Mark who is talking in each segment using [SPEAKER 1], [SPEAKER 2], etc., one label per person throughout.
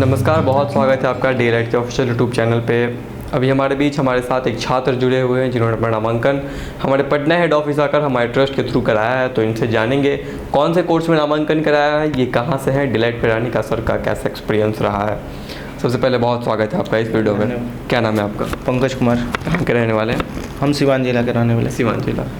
[SPEAKER 1] नमस्कार, बहुत स्वागत है आपका डीएलएड के ऑफिशियल यूट्यूब चैनल पे। अभी हमारे बीच हमारे साथ एक छात्र जुड़े हुए हैं जिन्होंने अपना नामांकन हमारे पटना हेड ऑफिस आकर हमारे ट्रस्ट के थ्रू कराया है। तो इनसे जानेंगे कौन से कोर्स में नामांकन कराया है, ये कहाँ से है, डीएलएड पे आने का सर का कैसा एक्सपीरियंस रहा है। सबसे पहले बहुत स्वागत है आपका इस वीडियो में। क्या नाम है आपका?
[SPEAKER 2] पंकज कुमार।
[SPEAKER 1] कहाँ के रहने वाले हैं?
[SPEAKER 2] हम सिवान जिला के रहने वाले।
[SPEAKER 1] सिवान जिला।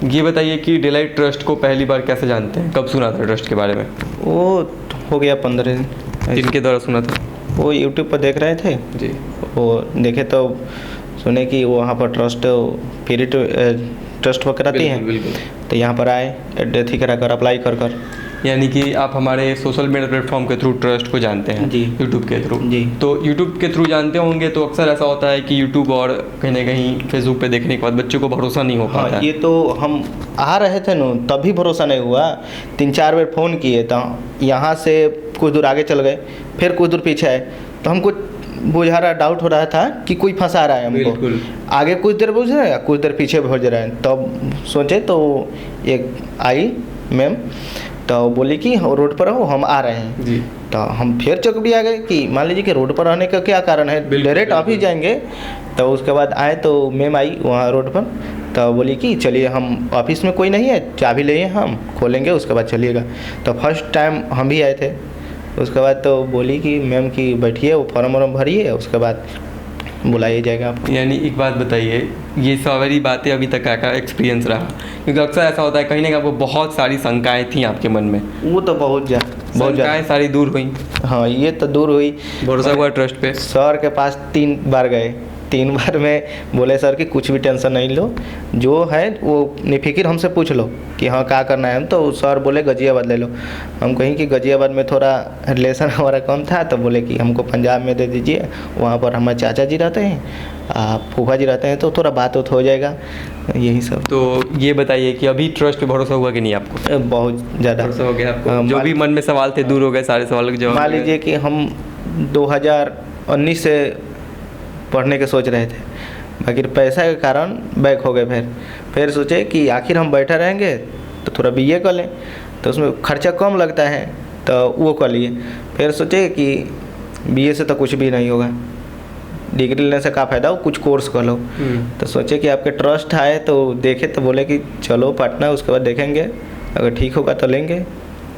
[SPEAKER 1] ये बताइए कि डीएलएड ट्रस्ट को पहली बार कैसे जानते हैं, कब सुना था ट्रस्ट के बारे में?
[SPEAKER 2] वो हो गया 15 दिन।
[SPEAKER 1] जिनके द्वारा सुना था?
[SPEAKER 2] वो यूट्यूब पर देख रहे थे
[SPEAKER 1] जी।
[SPEAKER 2] वो देखे तो सुने कि वहाँ पर ट्रस्ट फ्री ट्रस्ट वगैरह कराती हैं।
[SPEAKER 1] बिल्कुल।
[SPEAKER 2] तो यहाँ पर आए, एड्रेस कराकर अप्लाई कर
[SPEAKER 1] यानी कि आप हमारे सोशल मीडिया प्लेटफॉर्म के थ्रू ट्रस्ट को जानते हैं?
[SPEAKER 2] जी।
[SPEAKER 1] यूट्यूब के थ्रू?
[SPEAKER 2] जी।
[SPEAKER 1] तो यूट्यूब के थ्रू जानते होंगे तो अक्सर ऐसा होता है कि यूट्यूब और कहीं ना कहीं फेसबुक पे देखने के बाद बच्चों को भरोसा नहीं हो पाता है।
[SPEAKER 2] ये तो हम आ रहे थे ना, तभी भरोसा नहीं हुआ। 3-4 बार फ़ोन किए तो यहाँ से कुछ दूर आगे चल गए, फिर कुछ दूर पीछे आए तो हमको बुझा रहा, डाउट हो रहा था कि कोई फंसा रहा है हमको।
[SPEAKER 1] बिल्कुल।
[SPEAKER 2] आगे कुछ देर भेज रहा है, कुछ देर पीछे भेज रहा है। तब सोचे तो एक आई मैम, तो बोली कि रोड पर रहो, हम आ रहे हैं।
[SPEAKER 1] जी।
[SPEAKER 2] तो हम फिर चौक भी आ गए कि मान लीजिए कि रोड पर रहने का क्या कारण है, डायरेक्ट आप ही जाएंगे। तो उसके बाद आए तो मैम आई वहाँ रोड पर, तो बोली कि चलिए हम ऑफिस में कोई नहीं है, चाबी ले हम खोलेंगे, उसके बाद चलिएगा। तो फर्स्ट टाइम हम भी आए थे। उसके बाद तो बोली कि मैम की बैठिए, वो फॉर्म वॉर्म भरिए, उसके बाद बुलाया जाएगा आपको।
[SPEAKER 1] यानी एक बात बताइए, ये सारी बातें अभी तक का एक्सपीरियंस रहा? क्योंकि अक्सर ऐसा होता है कहीं ना कहीं आपको बहुत सारी शंकाएं थी आपके मन में।
[SPEAKER 2] वो तो बहुत ज़्यादा
[SPEAKER 1] सारी दूर हुई?
[SPEAKER 2] हाँ, ये तो दूर हुई।
[SPEAKER 1] भरोसा हुआ ट्रस्ट पे?
[SPEAKER 2] सर के पास 3 बार गए। 3 बार में बोले सर कि कुछ भी टेंशन नहीं लो, जो है वो निफिक्र हमसे पूछ लो कि हाँ क्या करना है। हम तो सर बोले गाजियाबाद ले लो। हम कहीं कि गाजियाबाद में थोड़ा रिलेशन हमारा कम था, तो बोले कि हमको पंजाब में दे दीजिए, वहाँ पर हमारे चाचा जी रहते हैं, फूफा जी रहते हैं, तो थोड़ा बात हो जाएगा, यही सब।
[SPEAKER 1] तो ये बताइए कि अभी ट्रस्ट पे भरोसा हुआ कि नहीं आपको?
[SPEAKER 2] बहुत ज़्यादा
[SPEAKER 1] भरोसा हो गया आपको? जो भी मन में सवाल थे दूर हो गए, सारे सवालों के जवाब?
[SPEAKER 2] मान लीजिए कि हम 2019 से पढ़ने के सोच रहे थे, बाकी पैसा के कारण बैक हो गए। फिर सोचे कि आखिर हम बैठे रहेंगे तो थोड़ा बीए कर लें, तो उसमें खर्चा कम लगता है, तो वो कर लिए। फिर सोचे कि बीए से तो कुछ भी नहीं होगा, डिग्री लेने से क्या फ़ायदा हो, कुछ कोर्स कर लो। तो सोचे कि आपके ट्रस्ट आए तो देखे, तो बोले कि चलो पटना, उसके बाद देखेंगे, अगर ठीक होगा तो लेंगे।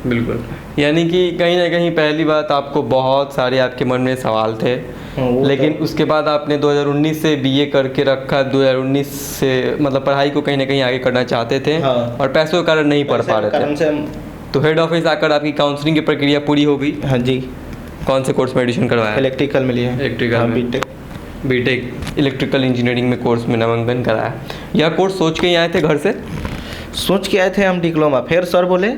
[SPEAKER 1] बिल्कुल। यानी कि कहीं ना कहीं पहली बात आपको बहुत सारे आपके मन में सवाल थे, लेकिन उसके बाद आपने 2019 से बीए करके रखा। 2019 से मतलब पढ़ाई को कहीं ना कहीं आगे करना चाहते थे।
[SPEAKER 2] हाँ।
[SPEAKER 1] और पैसों के कारण नहीं पढ़ पा रहे थे, तो हेड ऑफिस आकर आपकी काउंसलिंग की प्रक्रिया पूरी हो गई?
[SPEAKER 2] हाँ जी।
[SPEAKER 1] कौन से कोर्स में एडमिशन करवाया?
[SPEAKER 2] इलेक्ट्रिकल में लिए।
[SPEAKER 1] इलेक्ट्रिकल में बीटेक इलेक्ट्रिकल इंजीनियरिंग में कोर्स में नामांकन कराया। यह कोर्स सोच के ही आए थे घर से?
[SPEAKER 2] सोच के आए थे हम डिप्लोमा। फिर सर बोले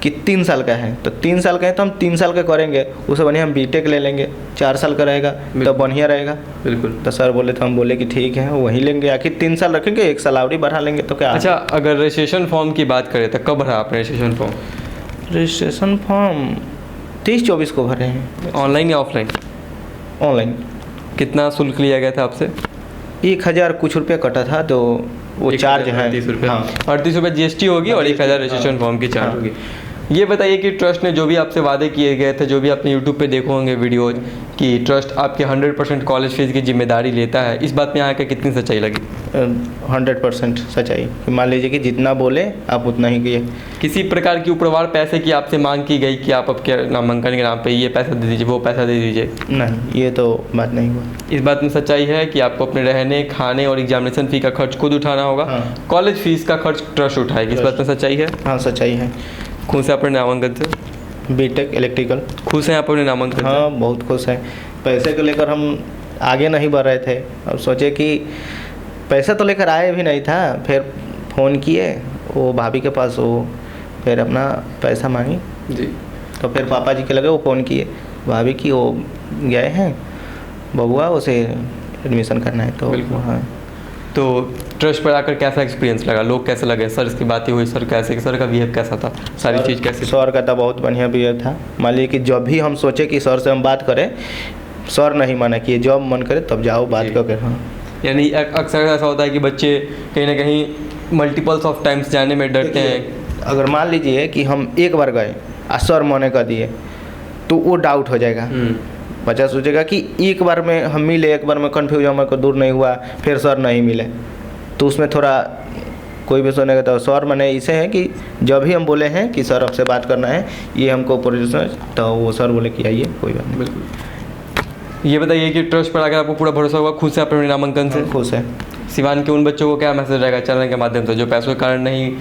[SPEAKER 2] कि 3 साल का है, तो 3 साल का है तो हम 3 साल का करेंगे, उससे बढ़िया हम बीटेक ले लेंगे, 4 साल का रहेगा तो बढ़िया रहेगा।
[SPEAKER 1] बिल्कुल।
[SPEAKER 2] तो सर बोले, तो हम बोले कि ठीक है वहीं लेंगे, आखिर 3 साल रखेंगे, 1 साल और बढ़ा लेंगे तो क्या।
[SPEAKER 1] अच्छा, अगर रजिस्ट्रेशन फॉर्म की बात करें तो कब भरा आपने रजिस्ट्रेशन फॉर्म?
[SPEAKER 2] रजिस्ट्रेशन फॉर्म 23-24 को भरे हैं।
[SPEAKER 1] ऑनलाइन या ऑफलाइन?
[SPEAKER 2] ऑनलाइन।
[SPEAKER 1] कितना शुल्क लिया गया था आपसे?
[SPEAKER 2] 1000 कुछ रुपये कटा था, तो वो चार्ज है
[SPEAKER 1] 38 रुपये।
[SPEAKER 2] हाँ।
[SPEAKER 1] 38 रुपये जीएसटी होगी और 1000 रजिस्ट्रेशन फॉर्म की चार्ज होगी। ये बताइए कि ट्रस्ट ने जो भी आपसे वादे किए गए थे, जो भी आपने यूट्यूब पे देखो होंगे वीडियोज, कि ट्रस्ट आपके 100% कॉलेज फीस की जिम्मेदारी लेता है, इस बात में यहाँ के कितनी सच्चाई लगी?
[SPEAKER 2] 100% सच्चाई। मान लीजिए कि जितना बोले आप उतना ही किए।
[SPEAKER 1] किसी प्रकार की उपरवार पैसे की आपसे मांग की गई कि आप आपके नामांकन के नाम पे ये पैसा दे दीजिए, वो पैसा दे दीजिए?
[SPEAKER 2] नहीं, ये तो बात नहीं हुआ।
[SPEAKER 1] इस बात में सच्चाई है कि आपको अपने रहने, खाने और एग्जामिनेशन फ़ी का खर्च खुद उठाना होगा।
[SPEAKER 2] हाँ।
[SPEAKER 1] कॉलेज फीस का खर्च ट्रस्ट उठाएगी, इस बात में सच्चाई है?
[SPEAKER 2] हाँ, सच्चाई है।
[SPEAKER 1] खुश है अपने नामांकन से?
[SPEAKER 2] BTech electrical.
[SPEAKER 1] खुश हैं आप अपने नामांकन से?
[SPEAKER 2] हाँ, बहुत खुश हैं। पैसे को लेकर हम आगे नहीं बढ़ रहे थे। अब सोचे कि पैसा तो लेकर आए भी नहीं था, फिर फ़ोन किए वो भाभी के पास, वो फिर अपना पैसा मांगी
[SPEAKER 1] जी।
[SPEAKER 2] तो फिर पापा जी के लगे, वो फ़ोन किए भाभी की, वो गए हैं बबुआ, उसे एडमिशन करना है। तो हाँ।
[SPEAKER 1] तो ट्रस्ट पर आकर कैसा एक्सपीरियंस लगा? लोग कैसे लगे? सर इसकी बातें हुई, सर कैसे, सर का बिहेव कैसा था, सारी चीज़ कैसी?
[SPEAKER 2] सर का तो बहुत बढ़िया बिहेव था। मान लीजिए कि जब भी हम सोचे कि सर से हम बात करें, सर नहीं मना किए, जब मन करे तब जाओ बात करके। हाँ।
[SPEAKER 1] यानी अक्सर ऐसा होता है कि बच्चे कहीं ना कहीं मल्टीपल्स ऑफ टाइम्स जाने में डरते हैं।
[SPEAKER 2] अगर मान लीजिए कि हम एक बार गए और सर मने कर दिए तो वो डाउट हो जाएगा। बच्चा सोचेगा कि एक बार में हम मिले, एक बार में कन्फ्यूज हमारे को दूर नहीं हुआ, फिर सर नहीं मिले, तो उसमें थोड़ा कोई भी सोचेगा। तो सर मैंने इसे है कि जब भी हम बोले हैं कि सर आपसे बात करना है, ये हमको प्रोड्यूसर, तो वो सर बोले कि आइए, कोई बात नहीं।
[SPEAKER 1] बिल्कुल। ये बताइए कि ट्रस्ट पर आकर आपको पूरा भरोसा हुआ, खुश है अपने नामांकन से?
[SPEAKER 2] खुश है।
[SPEAKER 1] सिवान के उन बच्चों को क्या मैसेज रहेगा चैनल के माध्यम से जो पैसों के कारण नहीं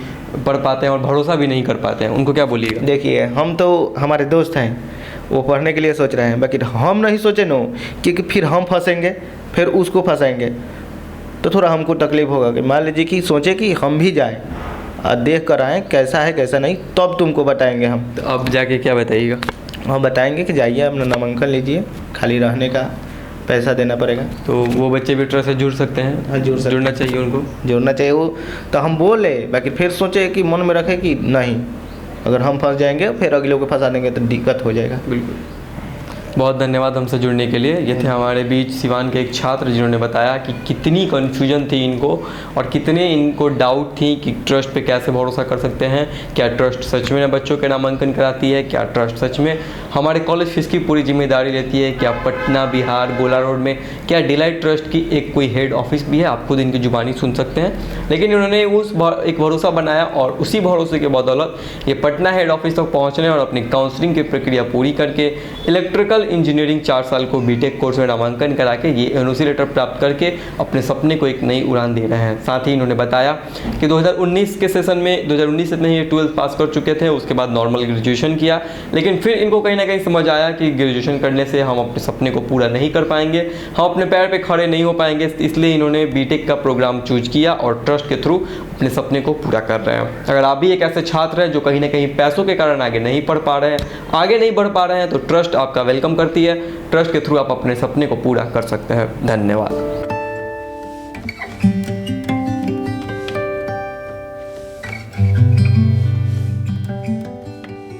[SPEAKER 1] पढ़ पाते हैं और भरोसा भी नहीं कर पाते हैं, उनको क्या बोलिएगा?
[SPEAKER 2] देखिए, हम तो, हमारे दोस्त हैं, वो पढ़ने के लिए सोच रहे हैं, बाकी हम नहीं सोचे नो, क्योंकि फिर हम फंसेंगे, फिर उसको फंसाएंगे, तो थोड़ा हमको तकलीफ होगा। कि मान लीजिए कि सोचे कि हम भी जाएं और देख कर आएँ कैसा है कैसा नहीं, तब तुमको बताएंगे हम।
[SPEAKER 1] तो अब जाके क्या बताइएगा?
[SPEAKER 2] हम बताएंगे कि जाइए अपना नामांकन लीजिए, खाली रहने का पैसा देना पड़ेगा।
[SPEAKER 1] तो वो बच्चे भी ट्रस्ट से जुड़ सकते हैं?
[SPEAKER 2] हाँ,
[SPEAKER 1] जुड़ना चाहिए उनको,
[SPEAKER 2] जुड़ना चाहिए। वो तो हम बोले, बाकी फिर सोचे कि मन में रखे कि नहीं, अगर हम फंस जाएंगे फिर अगले को फंसा देंगे तो दिक्कत हो जाएगा।
[SPEAKER 1] बिल्कुल। बहुत धन्यवाद हमसे जुड़ने के लिए। ये थे हमारे बीच सिवान के एक छात्र जिन्होंने बताया कि कितनी कन्फ्यूजन थी इनको और कितने इनको डाउट थी कि ट्रस्ट पे कैसे भरोसा कर सकते हैं, क्या ट्रस्ट सच में बच्चों के नामांकन कराती है, क्या ट्रस्ट सच में हमारे कॉलेज फीस की पूरी जिम्मेदारी लेती है, क्या पटना बिहार गोला रोड में क्या डिलाइट ट्रस्ट की एक कोई हेड ऑफिस भी है, आप खुद इनकी जुबानी सुन सकते हैं। लेकिन इन्होंने एक भरोसा बनाया और उसी भरोसे के बदौलत ये पटना हेड ऑफिस तक पहुँचने और अपनी काउंसलिंग की प्रक्रिया पूरी करके इलेक्ट्रिकल इंजीनियरिंग 4 साल को बीटेक कोर्स में नामांकन करा के ये एनओसी लेटर प्राप्त करके अपने सपने को एक नई उड़ान दे रहे हैं। साथ ही इन्होंने बताया कि 2019 के सेशन में 2019 से नहीं, ये 12th पास कर चुके थे, उसके बाद नॉर्मल ग्रेजुएशन किया, लेकिन फिर इनको कहीं ना कहीं समझ आया कि ग्रेजुएशन करने से हम अपने सपने को पूरा नहीं कर पाएंगे, हम अपने पैर पर खड़े नहीं हो पाएंगे, इसलिए इन्होंने बीटेक का प्रोग्राम चूज किया और ट्रस्ट के थ्रू अपने सपने को पूरा कर रहे हैं। अगर आप भी एक ऐसे छात्र हैं जो कहीं ना कहीं पैसों के कारण आगे नहीं पढ़ पा रहे हैं, आगे नहीं बढ़ पा रहे हैं, तो ट्रस्ट आपका वेलकम करती है। ट्रस्ट के थ्रू आप अपने सपने को पूरा कर सकते हैं। धन्यवाद।